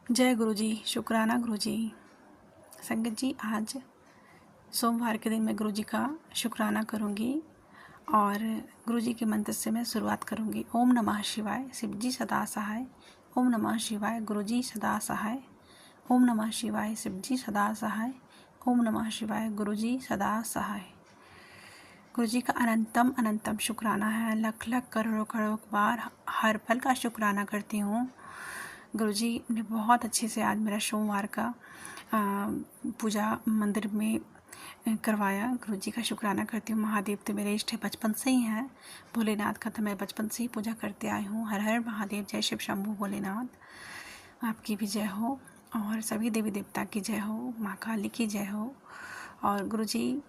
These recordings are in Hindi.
जय गुरु जी। शुक्राना गुरु जी। संगत जी, आज सोमवार के दिन मैं गुरु जी का शुक्राना करूंगी और गुरु जी के मंत्र से मैं शुरुआत करूंगी। ओम नमः शिवाय, शिव जी सदा सहाय। ओम नमः शिवाय, गुरु जी सदा सहाय। ओम नमः शिवाय, शिव जी सदा सहाय। ओम नमः शिवाय, गुरु जी सदा सहाय। गुरु जी का अनंतम अनंतम शुक्राना है। लख लख करोड़ों करोड़ बार हर पल का शुक्राना करती हूँ। गुरु जी ने बहुत अच्छे से आज मेरा सोमवार का पूजा मंदिर में करवाया। गुरु जी का शुक्राना करती हूँ। महादेव तो मेरे इष्ट है, बचपन से ही हैं। भोलेनाथ का तो मैं बचपन से ही पूजा करते आई हूँ। हर हर महादेव, जय शिव शंभू भोलेनाथ। आपकी भी जय हो और सभी देवी देवता की जय हो, माँ काली की जय हो। और गुरु जी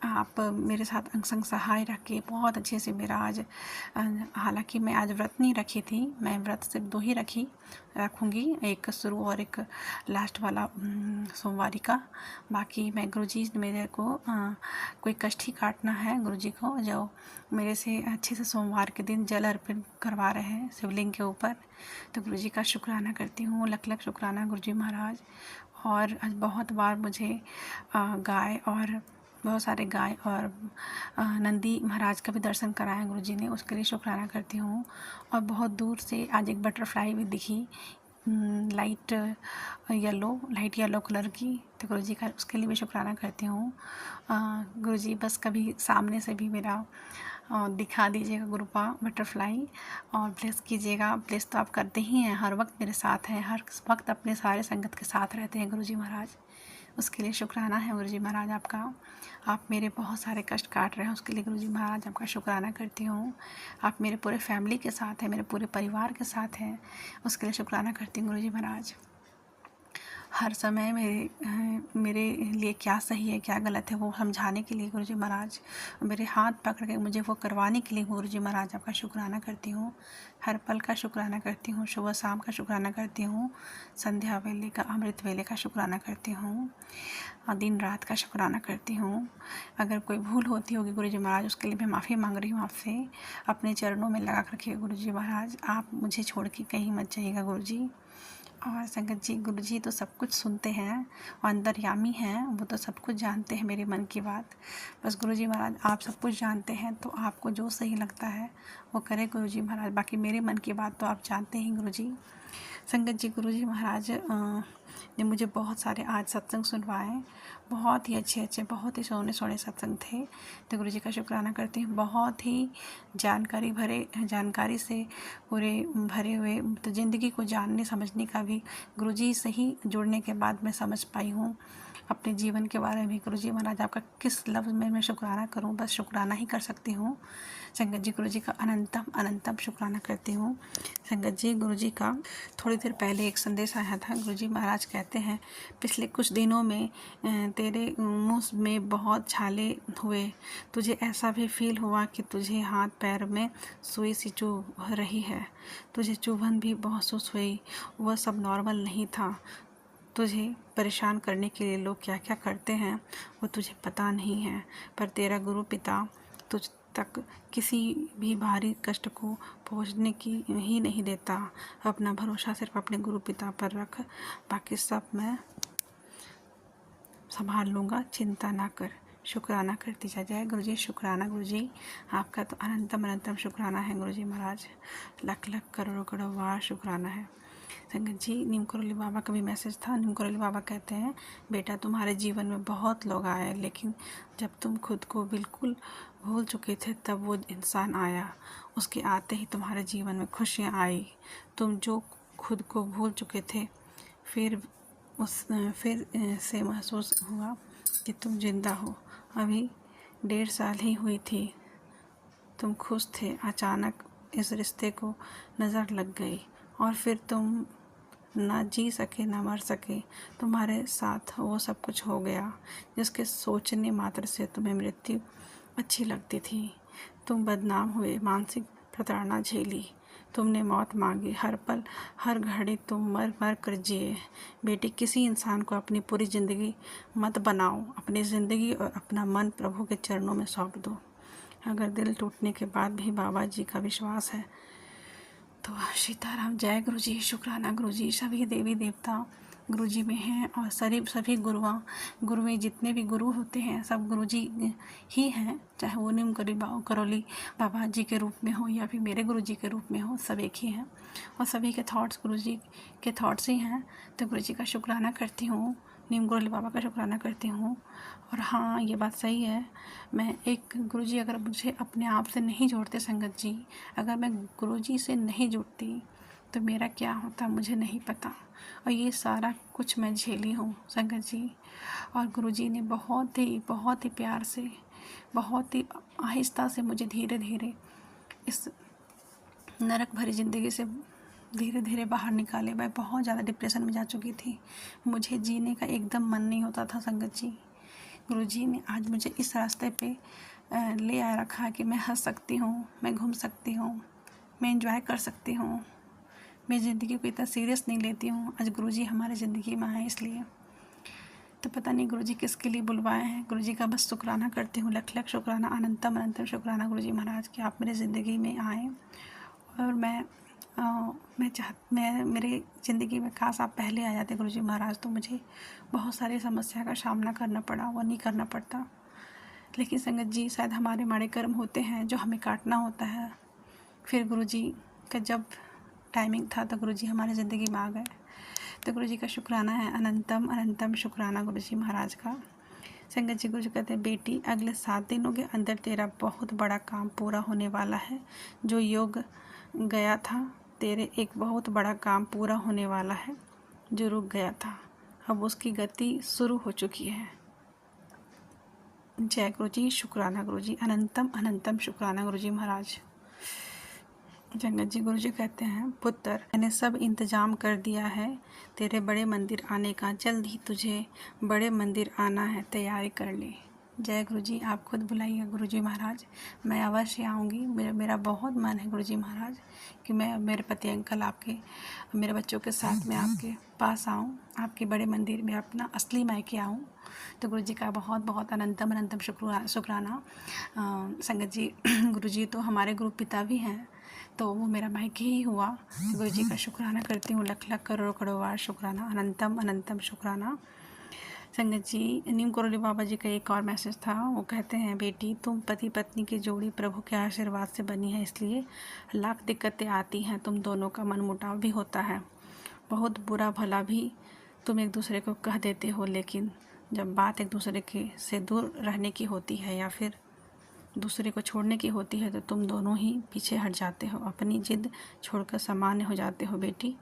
आप मेरे साथ अंग संग सहाय रख के बहुत अच्छे से मेरा आज, हालांकि मैं आज व्रत नहीं रखी थी, मैं व्रत सिर्फ 2 ही रखूँगी, एक शुरू और एक लास्ट वाला सोमवारी का। बाकी मैं गुरुजी मेरे को कोई कष्ट ही काटना है। गुरुजी को जो मेरे से अच्छे से सोमवार के दिन जल अर्पण करवा रहे हैं शिवलिंग के ऊपर, तो गुरुजी का शुक्राना करती हूँ। लख लख शुक्राना गुरुजी महाराज। और आज बहुत बार मुझे गाय और बहुत सारे गाय और नंदी महाराज का भी दर्शन कराया गुरुजी ने, उसके लिए शुक्राना करती हूँ। और बहुत दूर से आज एक बटरफ्लाई भी दिखी, लाइट येलो कलर की, तो गुरुजी का उसके लिए भी शुक्राना करती हूँ। गुरुजी बस कभी सामने से भी मेरा दिखा दीजिएगा गुरुपा बटरफ्लाई और ब्लेस कीजिएगा। ब्लेस तो आप करते ही हैं, हर वक्त मेरे साथ हैं, हर वक्त अपने सारे संगत के साथ रहते हैं गुरुजी महाराज। उसके लिए शुक्राना है गुरुजी महाराज आपका। आप मेरे बहुत सारे कष्ट काट रहे हैं, उसके लिए गुरुजी महाराज आपका शुक्राना करती हूँ। आप मेरे पूरे फैमिली के साथ हैं, मेरे पूरे परिवार के साथ हैं, उसके लिए शुक्राना करती हूँ गुरुजी महाराज। हर समय मेरे लिए क्या सही है क्या गलत है वो समझाने के लिए गुरुजी महाराज, मेरे हाथ पकड़ के मुझे वो करवाने के लिए गुरुजी महाराज आपका शुक्राना करती हूँ। हर पल का शुक्राना करती हूँ, सुबह शाम का शुक्राना करती हूँ, संध्या वेले का, अमृत वेले का शुक्राना करती हूँ, दिन रात का शुक्राना करती हूँ। अगर कोई भूल होती होगी गुरुजी महाराज, उसके लिए मैं माफ़ी मांग रही हूँ आपसे। अपने चरणों में लगा कर रखिएगा गुरुजी महाराज, आप मुझे छोड़ के कहीं मत जाइएगा गुरुजी। और संगत जी, गुरु जी तो सब कुछ सुनते हैं और अंतर्यामी हैं, वो तो सब कुछ जानते हैं मेरे मन की बात। बस गुरु जी महाराज आप सब कुछ जानते हैं, तो आपको जो सही लगता है वो करें गुरु जी महाराज। बाकी मेरे मन की बात तो आप जानते हैं गुरु जी। संगत जी, गुरु जी महाराज ने मुझे बहुत सारे आज सत्संग सुनवाए, बहुत ही अच्छे अच्छे, बहुत ही सोने सोने सत्संग थे, तो गुरु जी का शुक्राना करती हूँ। बहुत ही जानकारी से पूरे भरे हुए, तो ज़िंदगी को जानने समझने का भी गुरु जी से ही जुड़ने के बाद मैं समझ पाई हूँ अपने जीवन के बारे में। गुरु जी महाराज आपका किस लफ्ज़ में मैं शुक्राना करूँ, बस शुक्राना ही कर सकती हूँ। संगत जी, गुरु जी का अनंतम अनंतम शुक्राना करती हूँ। संगत जी, गुरु जी का थोड़ी देर पहले एक संदेश आया था। गुरु जी महाराज कहते हैं, पिछले कुछ दिनों में तेरे मुँह में बहुत छाले हुए, तुझे ऐसा भी फील हुआ कि तुझे हाथ पैर में सुई सी चुभ रही है, तुझे चुभन भी महसूस हुई, वह सब नॉर्मल नहीं था। तुझे परेशान करने के लिए लोग क्या क्या करते हैं वो तुझे पता नहीं है, पर तेरा गुरु पिता तुझ तक किसी भी भारी कष्ट को पहुंचने की ही नहीं देता। अपना भरोसा सिर्फ अपने गुरु पिता पर रख, बाकी सब मैं संभाल लूँगा, चिंता ना कर। शुक्राना करती जा। जय गुरु जी। शुक्राना गुरु जी, आपका तो अनंतम अनंतम शुक्राना है गुरु जी महाराज। लख लख करोड़ों करोड़ बार शुक्राना है। संगत जी, नीम करोली बाबा का भी मैसेज था। नीम करोली बाबा कहते हैं, बेटा तुम्हारे जीवन में बहुत लोग आए, लेकिन जब तुम खुद को बिल्कुल भूल चुके थे तब वो इंसान आया, उसके आते ही तुम्हारे जीवन में खुशियाँ आई। तुम जो खुद को भूल चुके थे, फिर से महसूस हुआ कि तुम जिंदा हो। अभी 1.5 साल ही हुई थी, तुम खुश थे, अचानक इस रिश्ते को नज़र लग गई और फिर तुम ना जी सके ना मर सके। तुम्हारे साथ वो सब कुछ हो गया जिसके सोचने मात्र से तुम्हें मृत्यु अच्छी लगती थी। तुम बदनाम हुए, मानसिक प्रताड़ना झेली, तुमने मौत मांगी, हर पल हर घड़ी तुम मर मर कर जिए। बेटी, किसी इंसान को अपनी पूरी ज़िंदगी मत बनाओ, अपनी ज़िंदगी और अपना मन प्रभु के चरणों में सौंप दो। अगर दिल टूटने के बाद भी बाबा जी का विश्वास है तो सीताराम, जय गुरु जी, शुक्राना गुरु जी। सभी देवी देवता गुरु जी में हैं और सभी गुरुएं जितने भी गुरु होते हैं सब गुरु जी ही हैं, चाहे वो नीम करौली बाबा जी के रूप में हो या फिर मेरे गुरु जी के रूप में हो, सब एक ही हैं और सभी के थॉट्स गुरु जी के थॉट्स ही हैं। तो गुरु जी का शुक्राना करती हूँ, नीम करौली बाबा का शुक्राना करती हूँ। और हाँ, ये बात सही है, मैं एक गुरु जी अगर मुझे अपने आप से नहीं जोड़ते संगत जी, अगर मैं गुरु जी से नहीं जुड़ती तो मेरा क्या होता मुझे नहीं पता। और ये सारा कुछ मैं झेली हूँ संगत जी। और गुरु जी ने बहुत ही प्यार से, बहुत ही आहिस्ता से मुझे धीरे धीरे इस नरक भरी ज़िंदगी से धीरे धीरे बाहर निकाले। मैं बहुत ज़्यादा डिप्रेशन में जा चुकी थी, मुझे जीने का एकदम मन नहीं होता था संगत जी। गुरु जी ने आज मुझे इस रास्ते पे ले आ रखा कि मैं हंस सकती हूँ, मैं घूम सकती हूँ, मैं एंजॉय कर सकती हूँ, मैं ज़िंदगी को इतना सीरियस नहीं लेती हूँ। आज गुरुजी हमारे ज़िंदगी में आए इसलिए। तो पता नहीं गुरुजी किसके लिए बुलवाए हैं। गुरुजी का बस शुक्राना करती हूँ, लख लख शुक्राना, अनंतम अनंतम शुक्राना गुरुजी महाराज कि आप मेरे ज़िंदगी में आए। और मैं मेरे ज़िंदगी में काश आप पहले आ जाते गुरुजी महाराज, तो मुझे बहुत सारी समस्या का सामना करना पड़ा, वो नहीं करना पड़ता। लेकिन संगत जी, शायद हमारे माड़े कर्म होते हैं जो हमें काटना होता है। फिर गुरुजी का जब टाइमिंग था तो गुरुजी हमारे ज़िंदगी में आ गए। तो गुरुजी का शुक्राना है, अनंतम अनंतम शुक्राना गुरुजी महाराज का। संगत जी, गुरुजी कहते हैं, बेटी अगले 7 दिनों के अंदर तेरा बहुत बड़ा काम पूरा होने वाला है। जो योग गया था, तेरे एक बहुत बड़ा काम पूरा होने वाला है जो रुक गया था, अब उसकी गति शुरू हो चुकी है। जय गुरुजी, शुक्राना गुरुजी, अनंतम अनंतम शुक्राना गुरुजी महाराज। जंगत जी, गुरुजी कहते हैं, पुत्र मैंने सब इंतजाम कर दिया है तेरे बड़े मंदिर आने का, जल्द ही तुझे बड़े मंदिर आना है, तैयारी कर ले। जय गुरुजी, आप खुद बुलाइए गुरुजी महाराज, मैं अवश्य आऊँगी। मेरा बहुत मन है गुरुजी महाराज कि मैं मेरे पति अंकल आपके, मेरे बच्चों के साथ में आपके पास आऊँ, आपके बड़े मंदिर में अपना असली मायके आऊँ। तो गुरुजी का बहुत बहुत अनंतम अनंतम शुक्राना। संगत जी, गुरुजी तो हमारे गुरु पिता भी हैं, तो वो मेरा मायके ही हुआ। गुरुजी का शुक्राना करती हूँ, लख लख करोड़ करोड़ शुक्राना, अनंतम अनंतम शुक्राना। संगत जी, नीम करौली बाबा जी का एक और मैसेज था, वो कहते हैं, बेटी तुम पति पत्नी की जोड़ी प्रभु के आशीर्वाद से बनी है, इसलिए लाख दिक्कतें आती हैं, तुम दोनों का मनमुटाव भी होता है, बहुत बुरा भला भी तुम एक दूसरे को कह देते हो, लेकिन जब बात एक दूसरे के से दूर रहने की होती है या फिर दूसरे को छोड़ने की होती है तो तुम दोनों ही पीछे हट जाते हो, अपनी जिद छोड़कर सामान्य हो जाते हो। बेटी,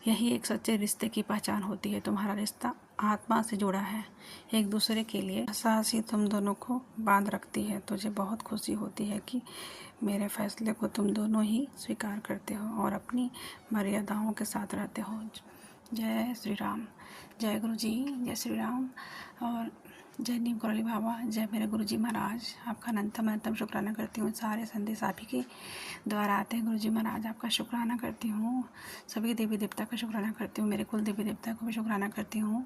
यही एक सच्चे रिश्ते की पहचान होती है। तुम्हारा रिश्ता आत्मा से जुड़ा है, एक दूसरे के लिए एहसास ही तुम दोनों को बांध रखती है। तुझे बहुत खुशी होती है कि मेरे फैसले को तुम दोनों ही स्वीकार करते हो और अपनी मर्यादाओं के साथ रहते हो। जय श्री राम, जय गुरु जी, जय श्री राम। और जय नीम करौली बाबा, जय मेरे गुरुजी महाराज। आपका अनंतम अनंतम शुक्राना करती हूँ। सारे संदेश आप ही के द्वारा आते हैं गुरुजी महाराज, आपका शुक्राना करती हूँ। सभी देवी देवता का शुक्राना करती हूँ, मेरे कुल देवी देवता को भी शुक्राना करती हूँ।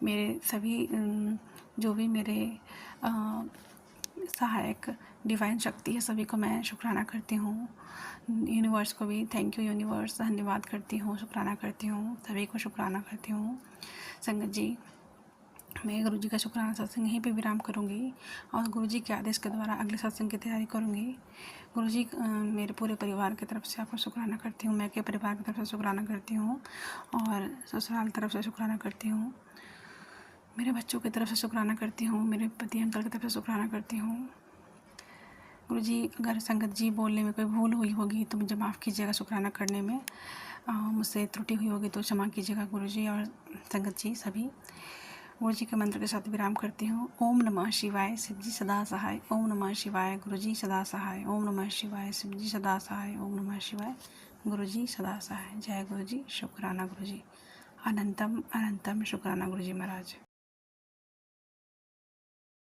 मेरे सभी जो भी मेरे सहायक डिवाइन शक्ति है, सभी को मैं शुक्राना करती हूँ। यूनिवर्स को भी थैंक यू यूनिवर्स, धन्यवाद करती हूँ, शुक्राना करती हूँ, सभी को शुक्राना करती हूँ। संगत जी, मैं गुरुजी का शुक्राना सत्संग यहीं पे विराम करूँगी और गुरुजी के आदेश के द्वारा अगले सत्संग की तैयारी करूँगी। गुरुजी, मेरे पूरे परिवार की तरफ से आपका शुक्राना करती हूँ, मैं के परिवार की तरफ से शुक्राना करती हूँ और ससुराल तरफ से शुक्राना करती हूँ, मेरे बच्चों की तरफ से शुक्राना करती हूँ, मेरे पति अंकल की तरफ से शुक्राना करती हूँ। गुरुजी, अगर संगत जी बोलने में कोई भूल हुई होगी तो मुझे माफ़ कीजिएगा, शुक्राना करने में मुझसे त्रुटि हुई होगी तो क्षमा कीजिएगा गुरुजी और संगत जी सभी। गुरुजी के मंत्र के साथ विराम करती हूँ। ओम नमः शिवाय, शिवजी सदा सहाय। ओम नमः शिवाय, गुरुजी सदा सहाय। ओम नमः शिवाय, शिवजी सदा सहाय। ओम नमः शिवाय, गुरुजी सदा सहाय। जय गुरुजी, शुक्राना गुरुजी, अनंतम अनंतम शुक्राना गुरुजी महाराज।